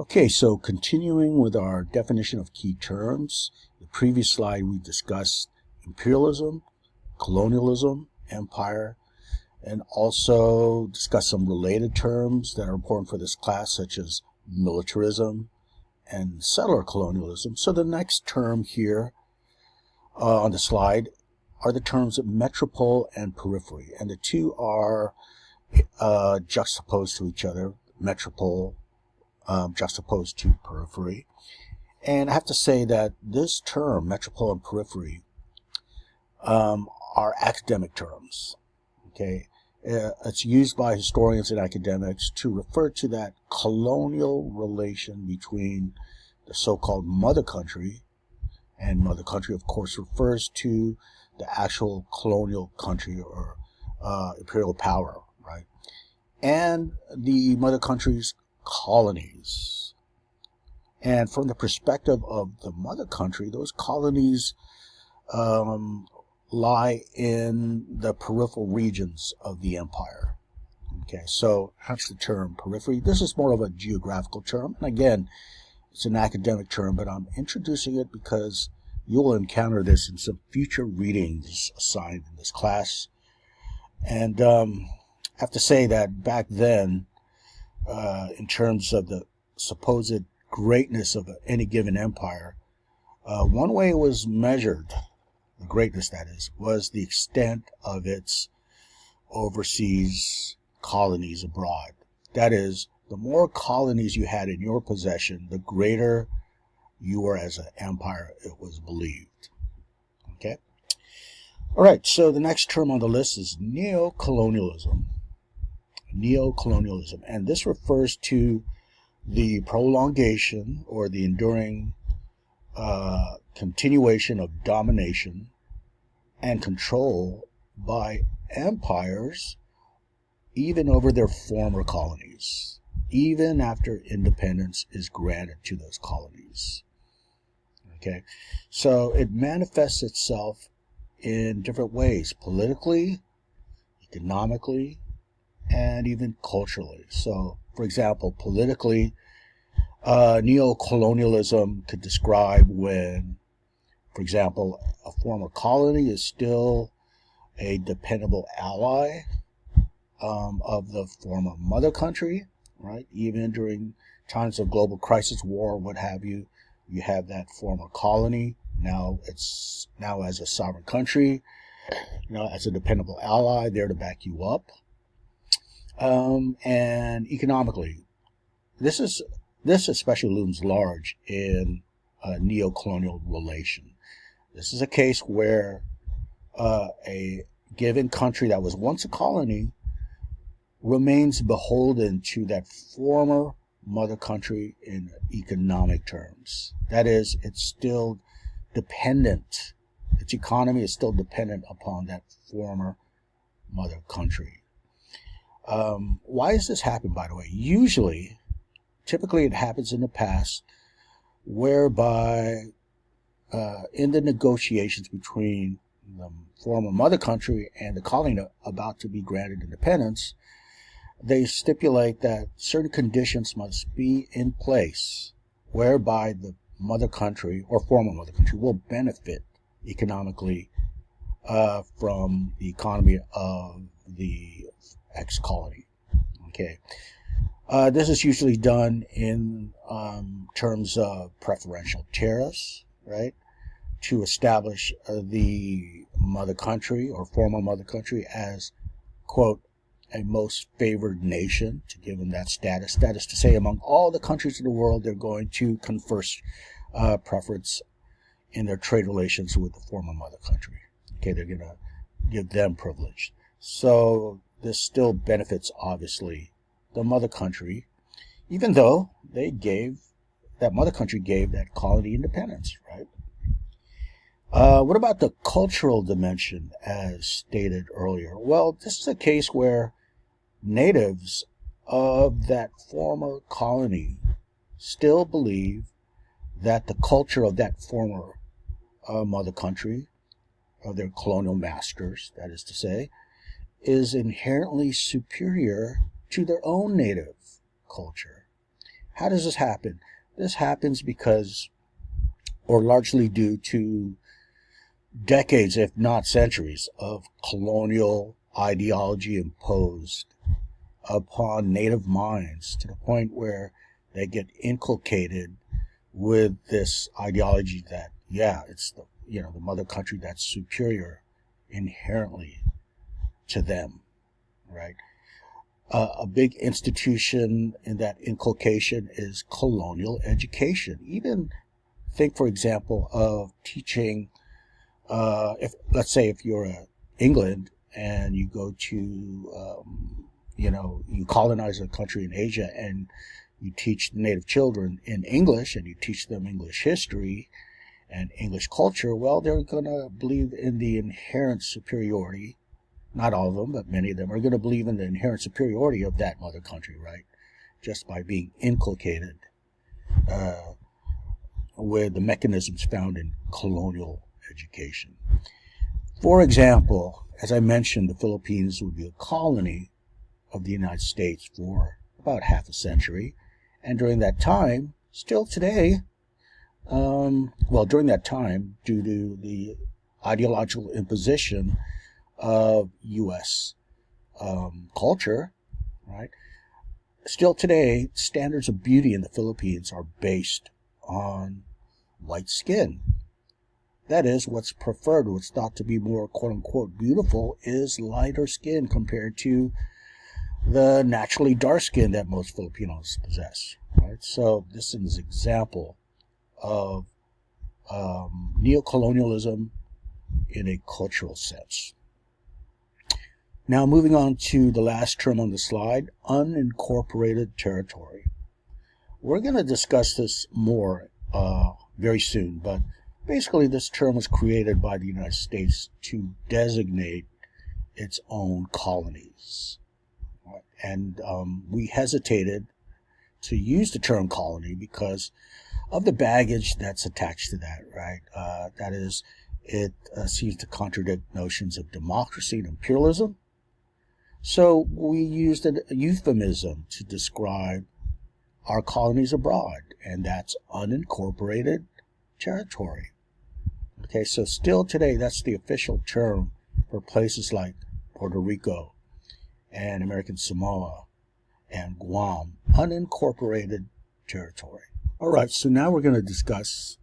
Okay, so continuing with our definition of key terms, the previous slide we discussed imperialism, colonialism, empire, and also discussed some related terms that are important for this class, such as militarism and settler colonialism. So the next term here on the slide are the terms metropole and periphery, and the two are juxtaposed to each other. Metropole juxtaposed to periphery. And I have to say that this term, metropole and periphery, are academic terms. Okay, it's used by historians and academics to refer to that colonial relation between the so-called mother country, and mother country, of course, refers to the actual colonial country or imperial power, right? And the mother country's colonies. And from the perspective of the mother country, those colonies lie in the peripheral regions of the empire. Okay, so that's the term periphery. This is more of a geographical term, and again, it's an academic term, but I'm introducing it because you'll encounter this in some future readings assigned in this class. And I have to say that back then, in terms of the supposed greatness of any given empire, one way it was measured, the greatness that is, was the extent of its overseas colonies abroad. That is, the more colonies you had in your possession, the greater you were as an empire, it was believed. Okay? All right, so the next term on the list is neocolonialism. Neocolonialism, and this refers to the prolongation or the enduring continuation of domination and control by empires even over their former colonies, even after independence is granted to those colonies. Okay, so it manifests itself in different ways: politically, economically, and even culturally. So, for example, politically, neocolonialism could describe when, for example, a former colony is still a dependable ally of the former mother country, right? Even during times of global crisis, war, what have you, you have that former colony. Now it's as a sovereign country, as a dependable ally there to back you up. And economically, this especially looms large in a neo-colonial relation. This is a case where a given country that was once a colony remains beholden to that former mother country in economic terms. That is, it's still dependent. Its economy is still dependent upon that former mother country. Why does this happen, by the way? Typically it happens in the past, whereby in the negotiations between the former mother country and the colony about to be granted independence, they stipulate that certain conditions must be in place whereby the mother country or former mother country will benefit economically from the economy of the ex-colony. Okay, this is usually done in terms of preferential tariffs, right, to establish the mother country or former mother country as, quote, a most favored nation, to give them that status. That is to say, among all the countries in the world, they're going to confer preference in their trade relations with the former mother country. Okay, they're going to give them privilege. So this still benefits, obviously, the mother country, even though that mother country gave that colony independence, right? What about the cultural dimension, as stated earlier? Well, this is a case where natives of that former colony still believe that the culture of that former mother country, of their colonial masters, that is to say, is inherently superior to their own native culture. How does this happen? This happens because, or largely due to, decades, if not centuries, of colonial ideology imposed upon native minds to the point where they get inculcated with this ideology that, yeah, it's the mother country that's superior inherently to them, right? A big institution in that inculcation is colonial education. Even think, for example, of teaching, if let's say if you're England and you go to, you colonize a country in Asia and you teach the native children in English and you teach them English history and English culture, well, they're going to believe in the inherent superiority. Not all of them, but many of them are going to believe in the inherent superiority of that mother country, right? Just by being inculcated with the mechanisms found in colonial education. For example, as I mentioned, the Philippines would be a colony of the United States for about half a century. And during that time, still today, during that time, due to the ideological imposition of U.S. Culture, right? Still today, standards of beauty in the Philippines are based on white skin. That is, what's preferred, what's thought to be more quote-unquote beautiful is lighter skin compared to the naturally dark skin that most Filipinos possess, right? So this is an example of neocolonialism in a cultural sense. Now, moving on to the last term on the slide, unincorporated territory. We're going to discuss this more very soon, but basically this term was created by the United States to designate its own colonies. And we hesitated to use the term colony because of the baggage that's attached to that, right? That is, it seems to contradict notions of democracy and imperialism. So we used a euphemism to describe our colonies abroad, and that's unincorporated territory. Okay, so still today, that's the official term for places like Puerto Rico and American Samoa and Guam, unincorporated territory. All right, so now we're going to discuss